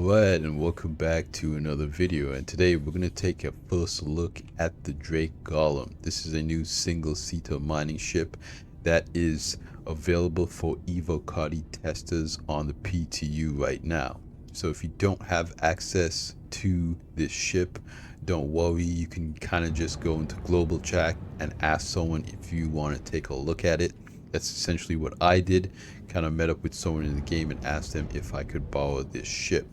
Alright, and welcome back to another video, and today we're going to take a first look at the Drake Golem. This is a new single-seater mining ship that is available for Evocati testers on the PTU right now. So if you don't have access to this ship, don't worry, you can kind of just go into global chat and ask someone if you want to take a look at it. That's essentially what I did. Kind of met up with someone in the game and asked them if I could borrow this ship.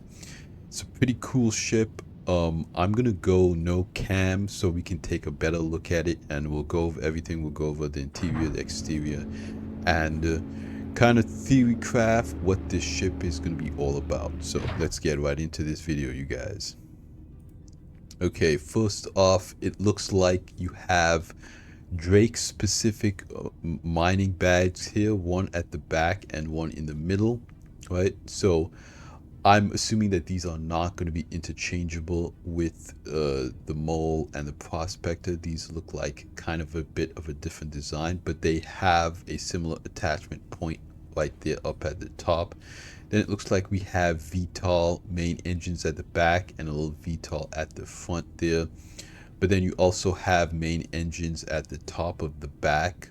It's a pretty cool ship. I'm gonna go no cam so we can take a better look at it, and we'll go over everything. We'll go over the interior, the exterior, and kind of theory craft what this ship is gonna be all about. So let's get right into this video, you guys. Okay, first off, it looks like you have Drake specific mining bags here, one at the back and one in the middle, right? So I'm assuming that these are not going to be interchangeable with the mole and the prospector. These look like kind of a bit of a different design, but they have a similar attachment point right there up at the top. Then it looks like we have VTOL main engines at the back and a little VTOL at the front there. But then you also have main engines at the top of the back.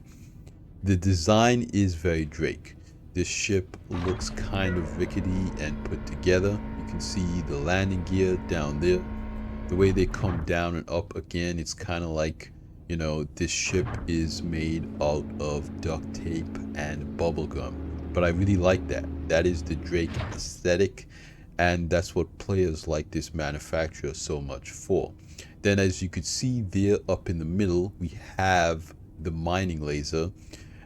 The design is very Drake. This ship looks kind of rickety and put together. You can see the landing gear down there. The way they come down and up again, it's kind of like, you know, this ship is made out of duct tape and bubblegum. But I really like that. That is the Drake aesthetic, and that's what players like this manufacturer so much for. Then as you could see there up in the middle, we have the mining laser,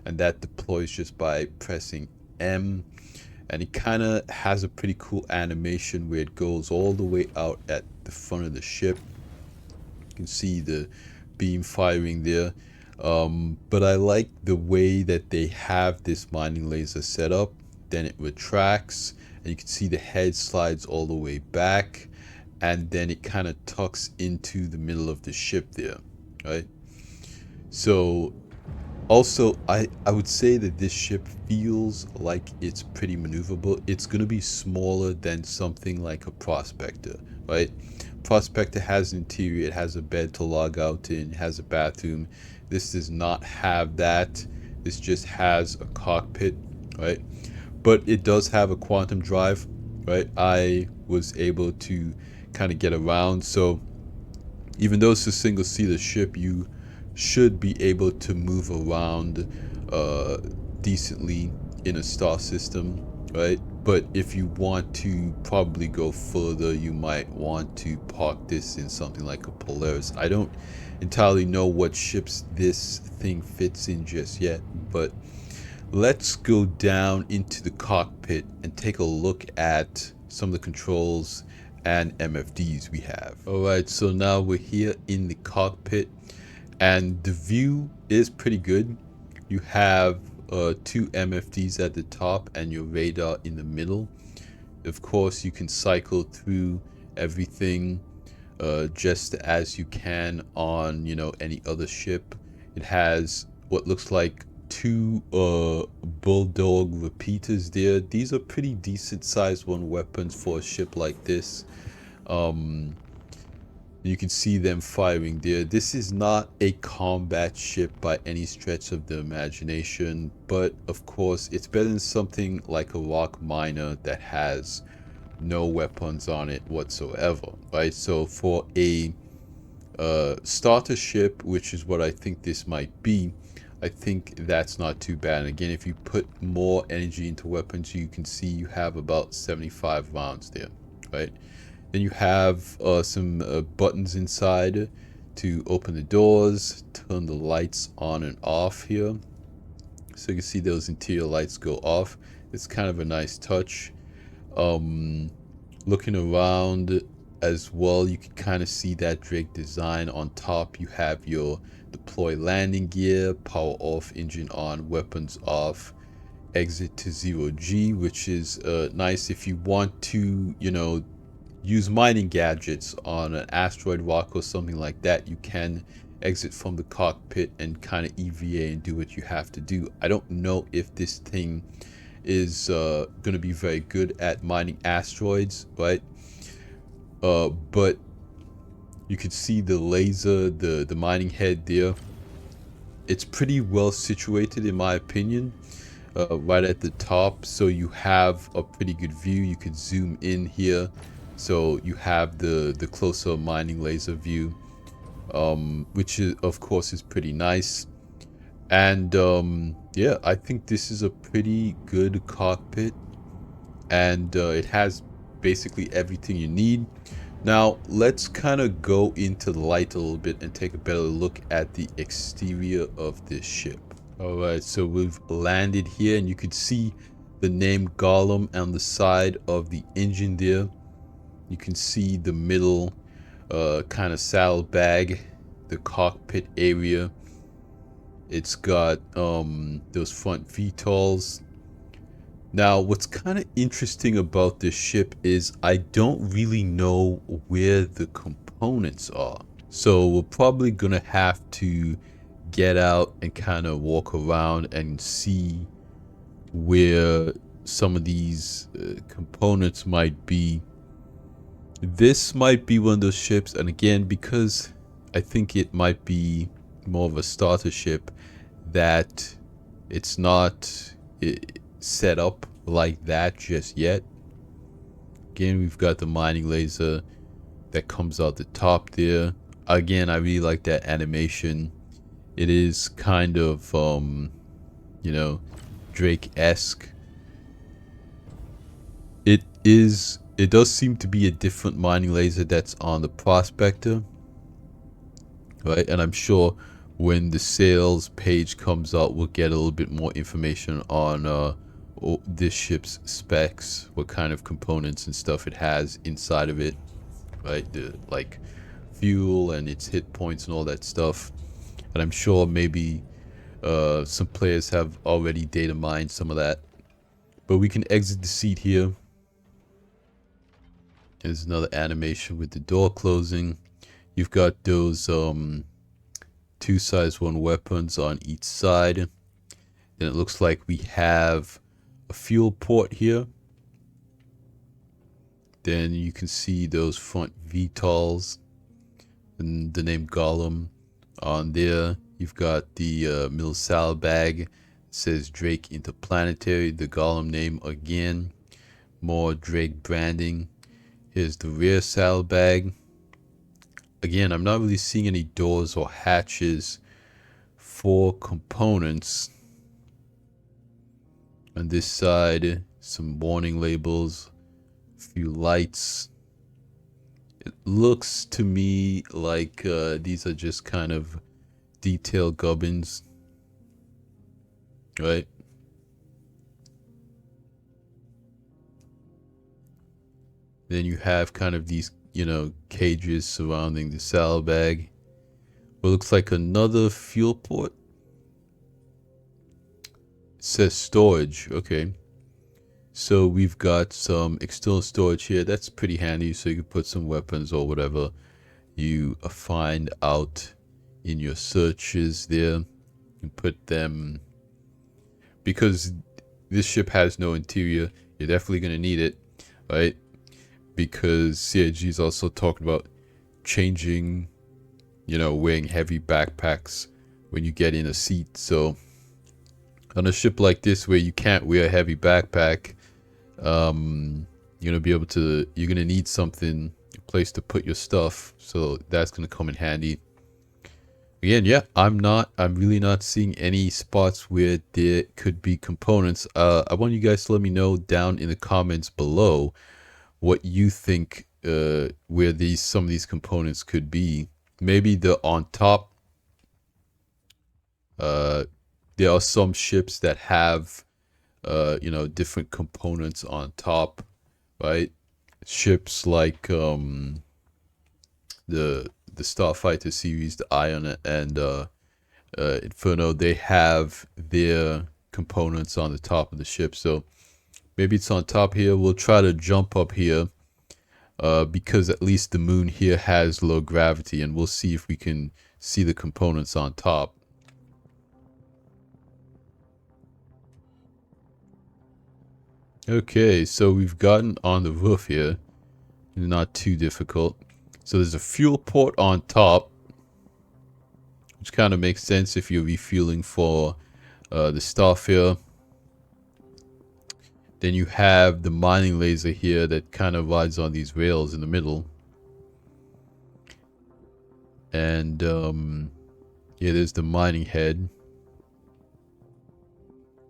and that deploys just by pressing M, and it kind of has a pretty cool animation where it goes all the way out at the front of the ship. You can see the beam firing there, but I like the way that they have this mining laser set up. Then it retracts, and you can see the head slides all the way back, and then it kind of tucks into the middle of the ship there, right? So also, I would say that this ship feels like it's pretty maneuverable. It's going to be smaller than something like a Prospector, right? Prospector has an interior, it has a bed to log out in, it has a bathroom. This does not have that. This just has a cockpit, right? But it does have a quantum drive, right? I was able to kind of get around. So even though it's a single-seater ship, you should be able to move around decently in a star system, right? But if you want to probably go further, you might want to park this in something like a Polaris. I don't entirely know what ships this thing fits in just yet, but let's go down into the cockpit and take a look at some of the controls and MFDs we have. Alright, so now we're here in the cockpit, and the view is pretty good. You have two MFDs at the top and your radar in the middle. Of course, you can cycle through everything just as you can on, you know, any other ship. It has what looks like two bulldog repeaters there. These are pretty decent sized weapons for a ship like this. You can see them firing there. This is not a combat ship by any stretch of the imagination, but of course it's better than something like a rock miner that has no weapons on it whatsoever, right? So for a starter ship, which is what I think this might be, I think that's not too bad. And again, if you put more energy into weapons, you can see you have about 75 rounds there, right? Then you have some buttons inside to open the doors, turn the lights on and off here. So you can see those interior lights go off. It's kind of a nice touch. Looking around as well, you can kind of see that Drake design. On top you have your deploy landing gear, power off, engine on, weapons off, exit to 0G, which is nice if you want to, you know, use mining gadgets on an asteroid rock or something like that. You can exit from the cockpit and kind of EVA and do what you have to do. I don't know if this thing is going to be very good at mining asteroids, right? But you could see the laser, the mining head there. It's pretty well situated in my opinion, right at the top, so you have a pretty good view. You could zoom in here, so you have the closer mining laser view, which is, of course, is pretty nice. And yeah, I think this is a pretty good cockpit, and it has basically everything you need. Now let's kind of go into the light a little bit and take a better look at the exterior of this ship. Alright, so we've landed here, and you can see the name Golem on the side of the engine there. You can see the middle kind of saddlebag, the cockpit area. It's got those front VTOLs. Now, what's kind of interesting about this ship is I don't really know where the components are. So we're probably gonna have to get out and kind of walk around and see where some of these components might be. This might be one of those ships, and again, because I think it might be more of a starter ship, that it's not set up like that just yet. Again, we've got the mining laser that comes out the top there. Again, I really like that animation. It is kind of you know, Drake-esque. It does seem to be a different mining laser that's on the prospector, right? And I'm sure when the sales page comes out, we'll get a little bit more information on this ship's specs, what kind of components and stuff it has inside of it, right? The like fuel and its hit points and all that stuff. And I'm sure maybe some players have already data mined some of that. But we can exit the seat here. There's another animation with the door closing. You've got those 2 size 1 weapons on each side. Then it looks like we have a fuel port here. Then you can see those front VTOLs and the name Golem on there. You've got the middle saddlebag. It says Drake Interplanetary, the Golem name again. More Drake branding. Here's the rear saddlebag. Again, I'm not really seeing any doors or hatches for components. On this side, some warning labels, a few lights. It looks to me like these are just kind of detail gubbins, right? Then you have kind of these, you know, cages surrounding the saddlebag. What looks like another fuel port. It says storage. Okay. So we've got some external storage here. That's pretty handy. So you can put some weapons or whatever you find out in your searches there. You can put them, because this ship has no interior, you're definitely going to need it, right? Because CIG is also talking about changing, you know, wearing heavy backpacks when you get in a seat. So on a ship like this where you can't wear a heavy backpack, you're gonna be able to, you're gonna need something, a place to put your stuff. So that's gonna come in handy. Again, yeah, I'm really not seeing any spots where there could be components. I want you guys to let me know down in the comments below what you think where some of these components could be. Maybe they're on top. There are some ships that have you know, different components on top, right? Ships like the Starfighter series, the Ion and Inferno, they have their components on the top of the ship. So maybe it's on top here. We'll try to jump up here because at least the moon here has low gravity, and we'll see if we can see the components on top. Okay, so we've gotten on the roof here. Not too difficult. So there's a fuel port on top, which kind of makes sense if you're refueling for the Starfarer. Then you have the mining laser here that kind of rides on these rails in the middle. And yeah, there's the mining head.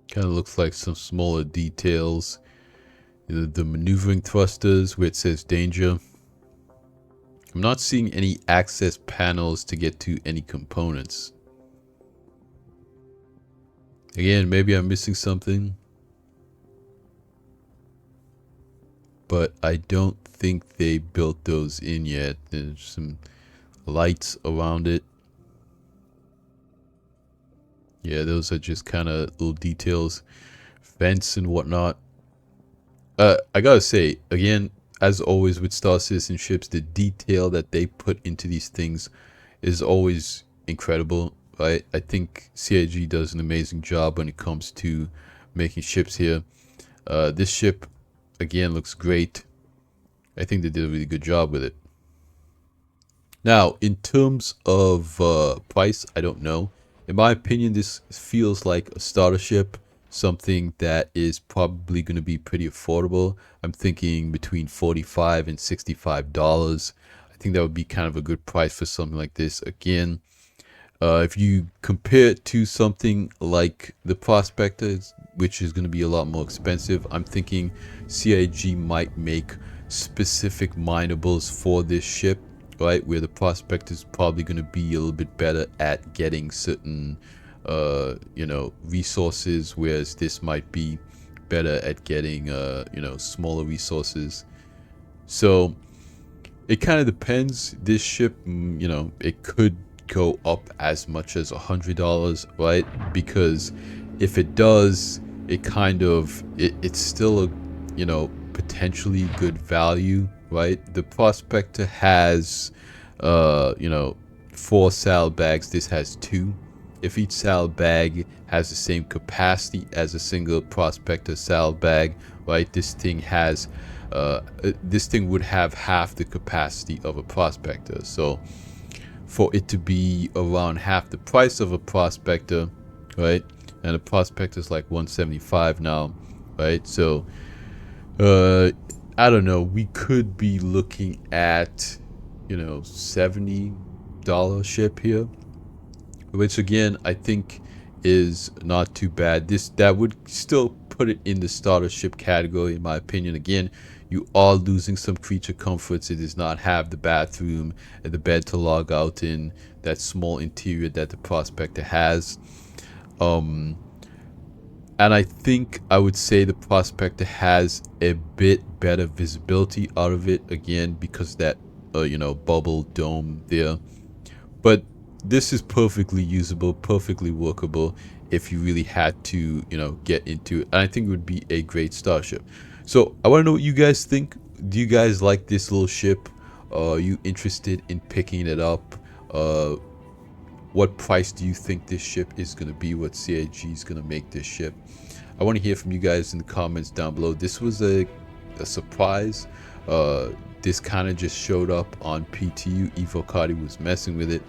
Kind of looks like some smaller details. The maneuvering thrusters where it says danger. I'm not seeing any access panels to get to any components. Again, maybe I'm missing something, but I don't think they built those in yet. There's some lights around it. Yeah, those are just kind of little details, vents and whatnot. I gotta say, again, as always with Star Citizen ships, the detail that they put into these things is always incredible, right? I think CIG does an amazing job when it comes to making ships here. This ship, again, looks great. I think they did a really good job with it. Now, in terms of price, I don't know. In my opinion, this feels like a starter ship, something that is probably going to be pretty affordable. I'm thinking between $45 and $65. I think that would be kind of a good price for something like this. Again, if you compare it to something like the Prospector, which is going to be a lot more expensive, I'm thinking CIG might make specific minables for this ship, right? Where the Prospector is probably going to be a little bit better at getting certain you know, resources, whereas this might be better at getting you know, smaller resources. So it kind of depends. This ship, you know, it could go up as much as $100, right? Because if it does, it kind of it's still a, you know, potentially good value, right? The Prospector has you know, 4 saddlebags. This has 2. If each saddlebag has the same capacity as a single Prospector saddlebag, right, this thing has this thing would have half the capacity of a Prospector. So for it to be around half the price of a Prospector, right, and a Prospector is like $175 now, right? So I don't know, we could be looking at, you know, $70 ship here, which again I think is not too bad. That would still put it in the starter ship category in my opinion. Again, you are losing some creature comforts. It does not have the bathroom and the bed to log out in, that small interior that the Prospector has. And I think I would say the Prospector has a bit better visibility out of it, again because that you know, bubble dome there. But this is perfectly usable, perfectly workable if you really had to, you know, get into it. And I think it would be a great starship. So I want to know what you guys think. Do you guys like this little ship? Are you interested in picking it up? What price do you think this ship is going to be? What CIG is going to make this ship? I want to hear from you guys in the comments down below. This was a surprise. This kind of just showed up on PTU. Evo Cardi was messing with it.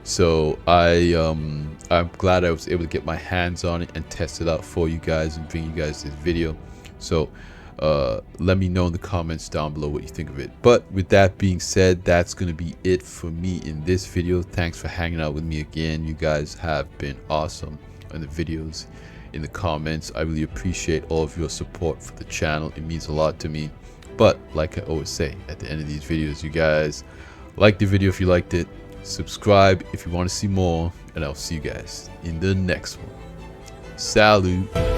So I'm glad I was able to get my hands on it and test it out for you guys and bring you guys this video. So let me know in the comments down below what you think of it. But with that being said, that's going to be it for me in this video. Thanks for hanging out with me again. You guys have been awesome in the videos, in the comments. I really appreciate all of your support for the channel. It means a lot to me. But like I always say at the end of these videos, you guys like the video if you liked it, subscribe if you want to see more, and I'll see you guys in the next one. Salut.